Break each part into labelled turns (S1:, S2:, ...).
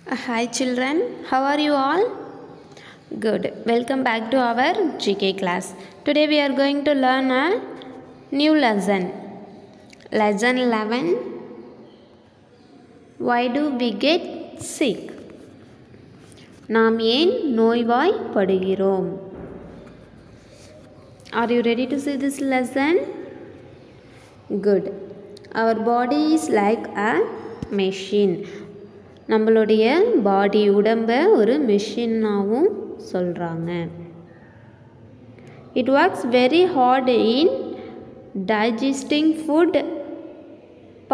S1: Hi children, how are you all? Good. Welcome back to our GK class. Today we are going to learn a new lesson. Lesson 11. Why do we get sick? நாம் ஏன் நோய்வாய்ப்படுகிறோம்? Are you ready to see this lesson? Good. Our body is like a machine. நம்மளுடைய பாடி உடம்பை ஒரு மெஷினாகவும் சொல்கிறாங்க. It works very hard in digesting food,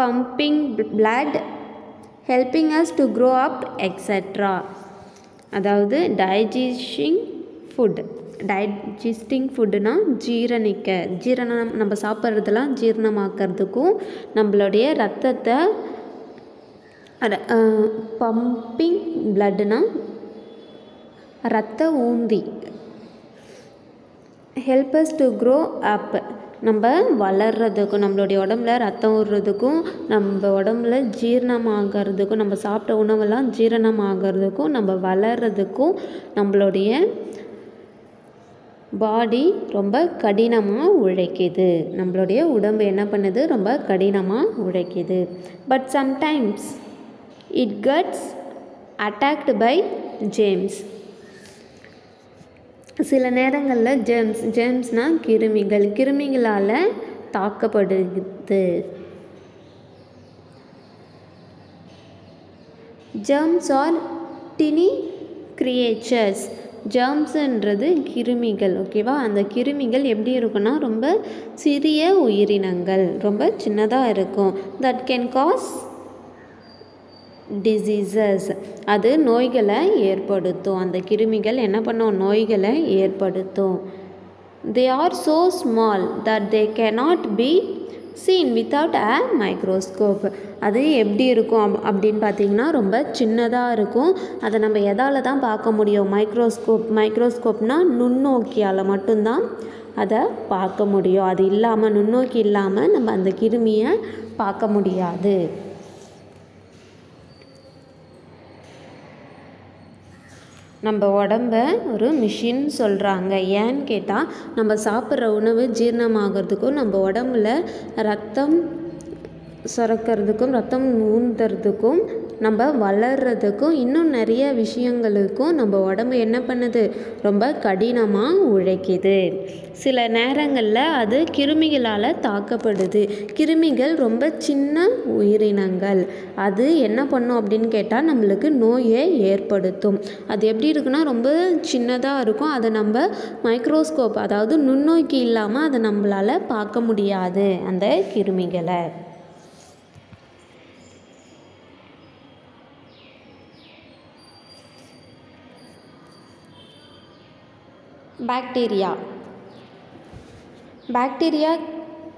S1: pumping blood, helping us to grow up, etc. அதாவது digesting ஃபுட்டுனா ஜீரணம் நம்ம சாப்பிட்றதெல்லாம் ஜீரணமாக்கிறதுக்கும் நம்மளுடைய ரத்தத்தை பம்பிங் பிளட்னா ரத்த ஊந்தி help us to grow up நம்ம வளர்கிறதுக்கும் நம்மளுடைய உடம்புல ரத்தம் ஊறுறதுக்கும் நம்ம உடம்புல ஜீரணமாகிறதுக்கும் நம்ம சாப்பிட்ட உணவெல்லாம் ஜீரணமாகிறதுக்கும் நம்ம வளர்கிறதுக்கும் நம்மளுடைய பாடி ரொம்ப கடினமாக உழைக்குது. நம்மளுடைய உடம்பு என்ன பண்ணுது? ரொம்ப கடினமாக உழைக்குது. But sometimes it gets attacked by germs. சில நேரங்களில் ஜெர்ம்ஸ்னால் கிருமிகளால் தாக்கப்படுது. germs are tiny creatures. ஜெர்ம்ஸுன்றது கிருமிகள், ஓகேவா? அந்த கிருமிகள் எப்படி இருக்குன்னா ரொம்ப சிறிய உயிரினங்கள், ரொம்ப சின்னதாக இருக்கும். that can cause diseases. அது நோய்களை ஏற்படுத்தும். அந்த கிருமிகள் என்ன பண்ணும்? நோய்களை ஏற்படுத்தும். they are so small that they cannot be seen without a microscope. அது எப்படி இருக்கும் அப்படின்னு பார்த்தீங்கன்னா ரொம்ப சின்னதாக இருக்கும். அதை நம்ம எதால் தான் பார்க்க முடியும்? மைக்ரோஸ்கோப்னால் நுண்ணோக்கியால் மட்டும்தான் அதை பார்க்க முடியும். அது இல்லாமல், நுண்ணோக்கி இல்லாமல் நம்ம அந்த கிருமியை பார்க்க முடியாது. நம்ம உடம்ப ஒரு மிஷின் சொல்கிறாங்க. ஏன்னு கேட்டால் நம்ம சாப்பிட்ற உணவு ஜீரணமாகிறதுக்கும் நம்ம உடம்புல ரத்தம் சுரக்கிறதுக்கும் ரத்தம் ஊந்துறதுக்கும் நம்ம வளர்கிறதுக்கும் இன்னும் நிறைய விஷயங்களுக்கும் நம்ம உடம்பு என்ன பண்ணுது? ரொம்ப கடினமாக உழைக்குது. சில நேரங்களில் அது கிருமிகளால் தாக்கப்படுது. கிருமிகள் ரொம்ப சின்ன உயிரினங்கள். அது என்ன பண்ணும் அப்படின்னு கேட்டால் நம்மளுக்கு நோயை ஏற்படுத்தும். அது எப்படி இருக்குன்னா ரொம்ப சின்னதாக இருக்கும். அதை நம்ம மைக்ரோஸ்கோப், அதாவது நுண்ணோக்கி இல்லாமல் அதை நம்மளால் பார்க்க முடியாது அந்த கிருமிகளை. Bacteria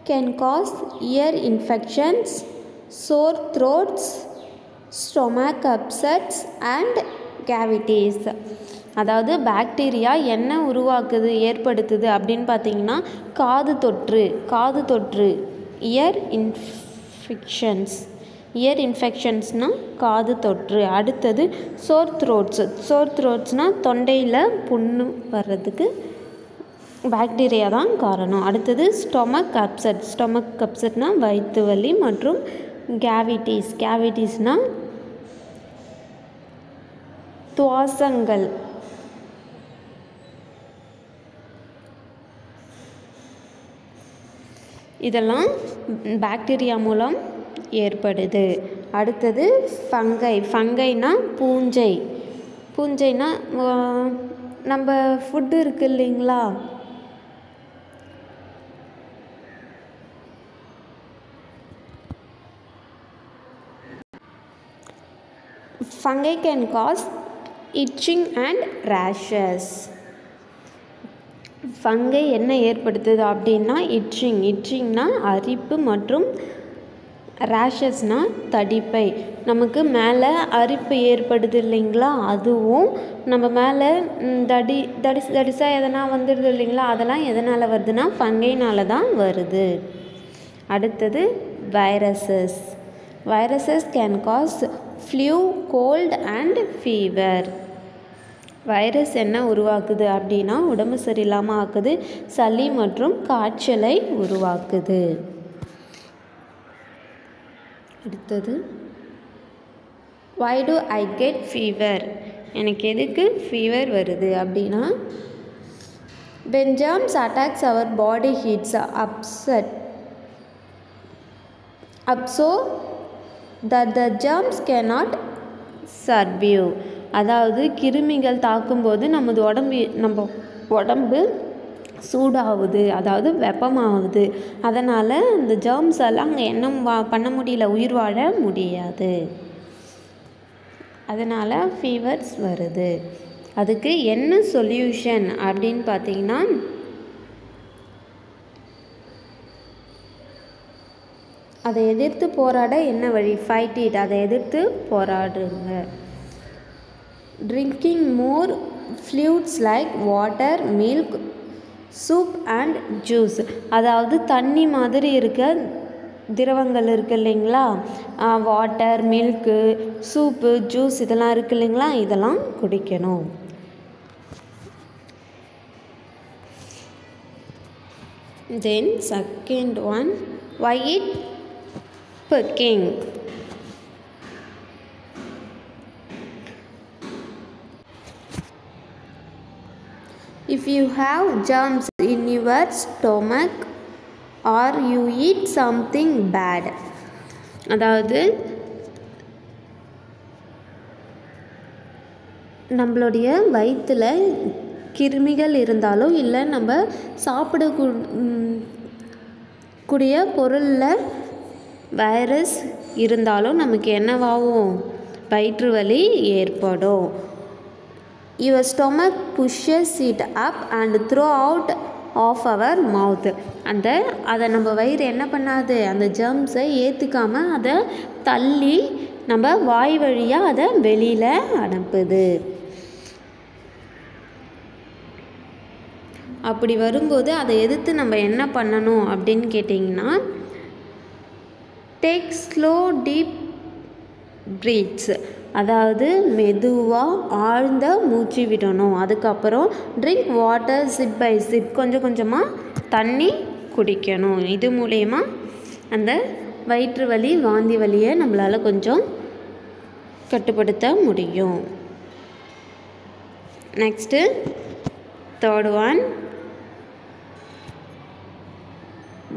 S1: can cause ear infections, sore throats, stomach upsets and cavities. அதாவது பாக்டீரியா என்ன ஏற்படுத்துது அப்படின்னு பார்த்தீங்கன்னா காது தொற்று இயர் இன்ஃபெக்ஷன்ஸ்னால் காது தொற்று. அடுத்தது சோர் த்ரோட்ஸ்னால் தொண்டையில் புண்ணு வர்றதுக்கு பாக்டீரியா தான் காரணம். அடுத்தது ஸ்டொமக் அப்செட்னால் வயிற்று வலி. மற்றும் கேவிட்டிஸ்னால் துவாசங்கள். இதெல்லாம் பாக்டீரியா மூலம் ஏற்படுது. அடுத்தது ஃபங்கைனா பூஞ்சைனா நம்ம ஃபுட்டு இருக்குது இல்லைங்களா, fungi can cause itching and rashes. Fungi என்ன ஏற்படுத்துது அப்படின்னா இட்சிங்னா அரிப்பு மற்றும் ரேஷஸ்னால் தடிப்பை. நமக்கு மேலே அரிப்பு ஏற்படுது இல்லைங்களா, அதுவும் நம்ம மேலே தடிசாக எதனா வந்துடுது இல்லைங்களா, அதெல்லாம் எதனால் வருதுன்னா ஃபங்கைனால் தான் வருது. அடுத்தது viruses. Viruses can cause flu, cold and fever. Virus என்ன உருவாக்குது அப்படின்னா உடம்பு சரியில்லாமல் ஆக்குது, சளி மற்றும் காய்ச்சலை உருவாக்குது. அடுத்தது, why do I get fever? எனக்கு எதுக்கு ஃபீவர் வருது அப்படின்னா, when germs attacks our body heats up so that the germs cannot survive. அதாவது கிருமிகள் தாக்கும்போது நம்ம உடம்பு சூடாகுது, அதாவது வெப்பமாகுது. அதனால் அந்த ஜெர்ம்ஸ் எல்லாம் அங்கே என்ன பண்ண முடியல, உயிர் வாழ முடியாது. அதனால் ஃபீவர்ஸ் வருது. அதுக்கு என்ன சொல்யூஷன் அப்படின்னு பார்த்தீங்கன்னா, அதை எதிர்த்து போராட என்ன வழி? Fight it. அதை எதிர்த்து போராடுங்க. Drinking more fluids like water, milk, soup and juice. அதாவது தண்ணி மாதிரி இருக்க திரவங்கள் இருக்குது இல்லைங்களா, வாட்டர், மில்க்கு, சூப்பு, ஜூஸ் இதெல்லாம் இருக்குது இல்லைங்களா, இதெல்லாம் குடிக்கணும். Then second one, why it pecking? If you have germs in your stomach or you eat something bad, அதாவது நம்மளுடைய வயிற்றில் கிருமிகள் இருந்தாலோ இல்லை நம்ம சாப்பிடக்கூடிய பொருளில் வைரஸ் இருந்தாலும் நமக்கு என்னவாகும்? வயிற்று வலி ஏற்படும். Your stomach pushes it up and throw out of our mouth. அதை நம்ம வயிறு என்ன பண்ணாது, அந்த ஜெர்ம்ஸை ஏற்றுக்காமல் அதை தள்ளி நம்ம வாய் வழியாக அதை வெளியில் அனுப்புது. அப்படி வரும்போது அதை எதிர்த்து நம்ம என்ன பண்ணணும் அப்படின்னு கேட்டிங்கன்னா, டேக் ஸ்லோ டீப் பிரீத்ஸ். அதாவது மெதுவாக ஆழ்ந்த மூச்சு விடணும். அதுக்கப்புறம் drink water sip by sip, கொஞ்சம் கொஞ்சமாக தண்ணி குடிக்கணும். இது மூலயமா அந்த வயிற்று வலி, வாந்தி வலியை நம்மளால் கொஞ்சம் கட்டுப்படுத்த முடியும். Next third one,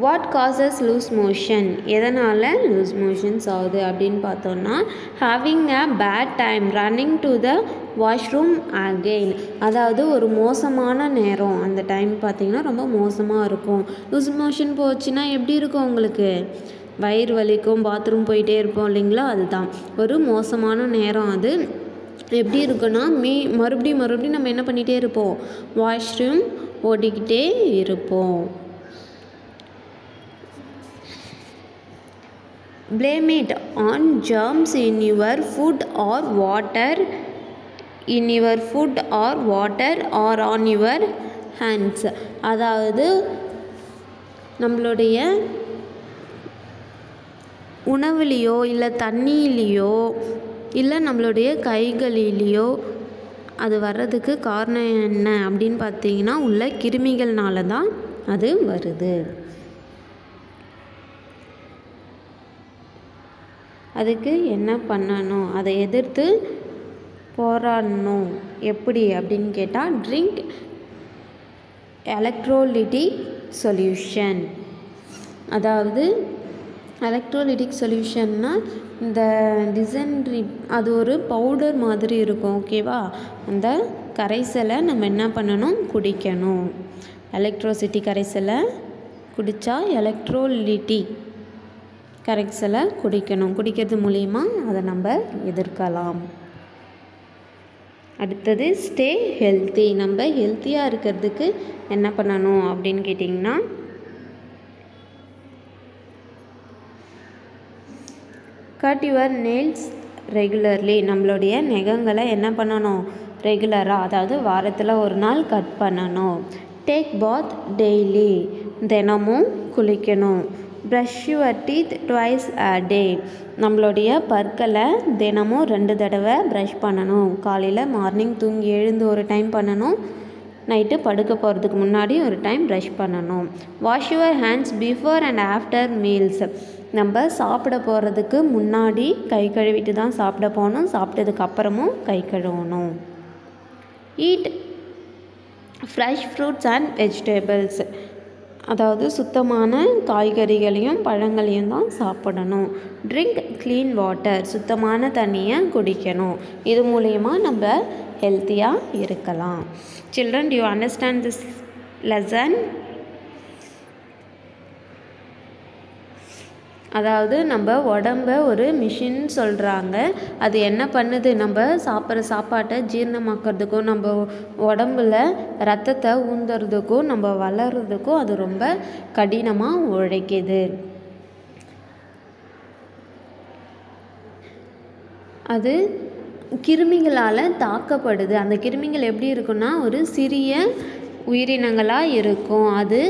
S1: what causes loose motion? எதனால் லூஸ் மோஷன்ஸ் ஆகுது அப்படின்னு பார்த்தோன்னா, having a bad time running to the washroom again. அதாவது ஒரு மோசமான நேரம், அந்த டைம் பார்த்திங்கன்னா ரொம்ப மோசமாக இருக்கும். லூஸ் மோஷன் போச்சுன்னா எப்படி இருக்கும் உங்களுக்கு? வயிறு வலிக்கும், பாத்ரூம் போயிட்டே இருப்போம் இல்லைங்களா, அதுதான் ஒரு மோசமான நேரம். அது எப்படி இருக்குன்னா, மறுபடியும் நம்ம என்ன பண்ணிகிட்டே இருப்போம்? வாஷ்ரூம் ஓடிக்கிட்டே இருப்போம். Blame it on germs in your food or water or on your hands. அதாவது நம்மளுடைய உணவுலேயோ இல்லை தண்ணியிலையோ இல்லை நம்மளுடைய கைகளிலேயோ அது வர்றதுக்கு காரணம் என்ன அப்படின்னு பார்த்தீங்கன்னா, உள்ள கிருமிகள்னால தான் அது வருது. அதுக்கு என்ன பண்ணணும்? அதை எதிர்த்து போராடணும். எப்படி அப்படின்னு கேட்டால், ட்ரிங்க் எலக்ட்ரோலிட்டிக் சொல்யூஷன். அதாவது எலக்ட்ரோலிட்டிக் சொல்யூஷன்னா இந்த டிசென்ட்ரி, அது ஒரு பவுடர் மாதிரி இருக்கும், ஓகேவா? அந்த கரைசலை நம்ம என்ன பண்ணணும்? குடிக்கணும். எலக்ட்ரோசிட்டி கரைசலை குடித்தா எலக்ட்ரோலிட்டிக் கரைசலை குடிக்கணும். குடிக்கிறது மூலிமா அதை நம்ம எதிர்க்கலாம். அடுத்தது ஸ்டே ஹெல்த்தி. நம்ம ஹெல்த்தியாக இருக்கிறதுக்கு என்ன பண்ணணும் அப்படின்னு கேட்டிங்கன்னா, கட் யுவர் நெயில்ஸ் ரெகுலர்லி. நம்மளுடைய நகங்களை என்ன பண்ணணும்? ரெகுலராக, அதாவது வாரத்தில் ஒரு நாள் கட் பண்ணணும். Take bath daily. தினமும் குளிக்கணும். Brush your teeth twice a day. நம்மளுடைய பற்களை தினமும் 2 தடவை ப்ரஷ் பண்ணணும். காலையில் மார்னிங் தூங்கி எழுந்து ஒரு டைம் பண்ணணும், நைட்டு படுக்க போகிறதுக்கு முன்னாடி ஒரு டைம் ப்ரஷ் பண்ணணும். Wash your hands before and after meals. நம்ம சாப்பிட போகிறதுக்கு முன்னாடி கை கழுவிட்டு தான் சாப்பிட போகணும், சாப்பிட்டதுக்கு அப்புறமும் கை கழுவணும். Eat fresh fruits and vegetables. அதாவது சுத்தமான காய்கறிகளையும் பழங்களையும் தான் சாப்பிடணும். Drink clean water. சுத்தமான தண்ணியை குடிக்கணும். இது மூலயமா நம்ம ஹெல்த்தியாக இருக்கலாம். Children, to you understand this lesson? அதாவது நம்ம உடம்ப ஒரு மிஷின் சொல்கிறாங்க. அது என்ன பண்ணுது, நம்ம சாப்பிட்ற சாப்பாட்டை ஜீரணமாக்கிறதுக்கும் நம்ம உடம்புல ரத்தத்தை ஊந்துறதுக்கும் நம்ம வளர்கிறதுக்கும் அது ரொம்ப கடினமாக உழைக்குது. அது கிருமிகளால் தாக்கப்படுது. அந்த கிருமிகள் எப்படி இருக்குன்னா ஒரு சிறிய உயிரினங்களாக இருக்கும். அது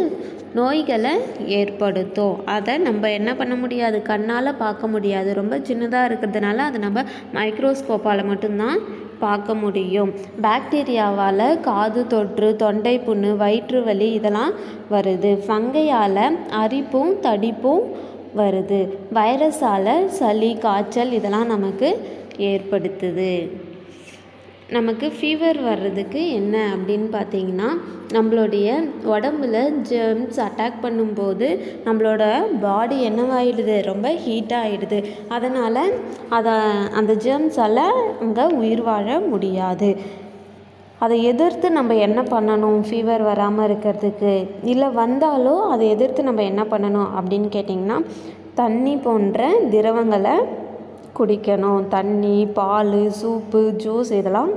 S1: நோய்களை ஏற்படுத்தும். அதை நம்ம என்ன பண்ண முடியாது, கண்ணால் பார்க்க முடியாது. ரொம்ப சின்னதாக இருக்கிறதுனால அதை நம்ம மைக்ரோஸ்கோப்பால் மட்டும்தான் பார்க்க முடியும். பாக்டீரியாவால் காது தொற்று, தொண்டை புண்ணு, வயிற்று வலி இதெல்லாம் வருது. ஃபங்கையால் அரிப்பும் தடிப்பும் வருது. வைரஸால் சளி, காய்ச்சல் இதெல்லாம் நமக்கு ஏற்படுத்துது. நமக்கு ஃபீவர் வர்றதுக்கு என்ன அப்படின்னு பார்த்தீங்கன்னா, நம்மளுடைய உடம்புல ஜெர்ம்ஸ் அட்டாக் பண்ணும்போது நம்மளோட பாடி என்னவாகிடுது, ரொம்ப ஹீட்டாக ஆகிடுது. அதனால் அந்த ஜெர்ம்ஸால் அங்கே உயிர் வாழ முடியாது. அதை எதிர்த்து நம்ம என்ன பண்ணணும் ஃபீவர் வராமல் இருக்கிறதுக்கு? இல்லை வந்தாலும் அதை எதிர்த்து நம்ம என்ன பண்ணணும் அப்படின்னு கேட்டிங்கன்னா, தண்ணி போன்ற திரவங்களை குடிக்கணும். தண்ணி, பால், சூப்பு, ஜூஸ் இதெல்லாம்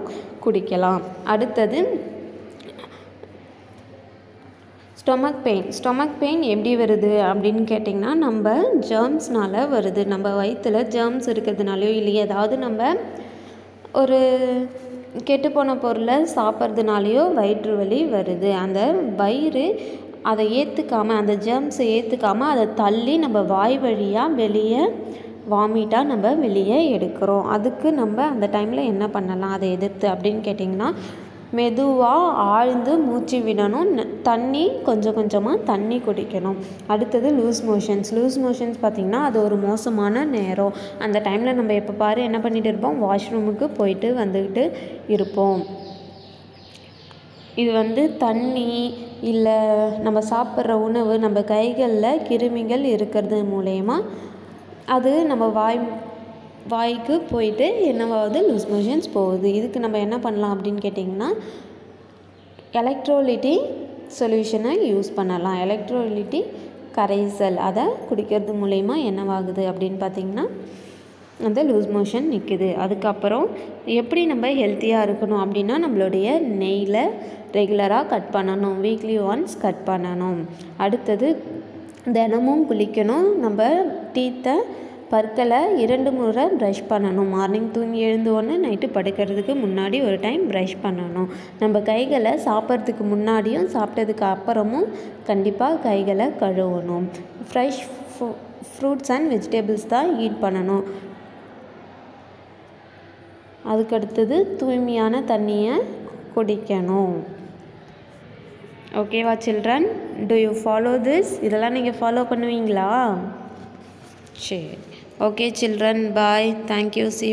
S1: குடிக்கலாம். அடுத்தது ஸ்டொமக் பெயின் எப்படி வருது அப்படின்னு கேட்டிங்கன்னா, நம்ம ஜெர்ம்ஸ்னால் வருது. நம்ம வயிற்றில் ஜெர்ம்ஸ் இருக்கிறதுனாலையோ இல்லை ஏதாவது நம்ம ஒரு கெட்டுப்போன பொருளை சாப்பிட்றதுனாலையோ வயிற்று வலி வருது. அந்த வயிறு அதை ஏற்றுக்காமல், அந்த ஜெர்ம்ஸை ஏற்றுக்காமல் அதை தள்ளி நம்ம வாய் வழியாக வெளியே வாமிட்டாக நம்ம வெளியே எடுக்கிறோம். அதுக்கு நம்ம அந்த டைமில் என்ன பண்ணலாம் அதை எதிர்த்து அப்படின்னு கேட்டிங்கன்னா, மெதுவாக ஆழ்ந்து மூச்சு விடணும். தண்ணி கொஞ்சம் கொஞ்சமாக தண்ணி குடிக்கணும். அடுத்தது லூஸ் மோஷன்ஸ் பார்த்திங்கன்னா அது ஒரு மோசமான நேரம். அந்த டைமில் நம்ம எப்போ பாரு என்ன பண்ணிகிட்டு இருப்போம், வாஷ்ரூமுக்கு போயிட்டு வந்துக்கிட்டு இருப்போம். இது தண்ணி இல்லை நம்ம சாப்பிட்ற உணவு நம்ம கைகளில் கிருமிகள் இருக்கிறது மூலயமா அது நம்ம வாய்க்கு போயிட்டு என்னவாகுது, லூஸ் மோஷன்ஸ் போகுது. இதுக்கு நம்ம என்ன பண்ணலாம் அப்படின்னு கேட்டிங்கன்னா, எலக்ட்ரோலிட்டி சொல்யூஷனை யூஸ் பண்ணலாம். எலக்ட்ரோலிட்டி கரைசல் அதை குடிக்கிறது மூலயமா என்னவாகுது அப்படின்னு பார்த்திங்கன்னா அந்த லூஸ் மோஷன் நிற்குது. அதுக்கப்புறம் எப்படி நம்ம ஹெல்த்தியாக இருக்கணும் அப்படின்னா, நம்மளுடைய நெய்யில் ரெகுலராக கட் பண்ணணும். வீக்லி ஒன்ஸ் கட் பண்ணணும். அடுத்தது தினமும் குளிக்கணும். நம்ம பற்களை 2 முறை ப்ரஷ் பண்ணணும். மார்னிங் தூங்கி எழுந்து ஒன்று, நைட்டு படுக்கிறதுக்கு முன்னாடி ஒரு டைம் ப்ரஷ் பண்ணணும். நம்ம கைகளை சாப்பிட்றதுக்கு முன்னாடியும் சாப்பிட்டதுக்கு அப்புறமும் கண்டிப்பாக கைகளை கழுவணும். ஃப்ரெஷ் ஃப்ரூட்ஸ் அண்ட் வெஜிடபிள்ஸ் தான் ஈட் பண்ணணும். அதுக்கடுத்தது தூய்மையான தண்ணியை குடிக்கணும். ஓகேவா children? To you follow this? இதெல்லாம் நீங்கள் ஃபாலோ பண்ணுவீங்களா? சரி. ஓகே சில்ட்ரன், பாய். தேங்க்யூ.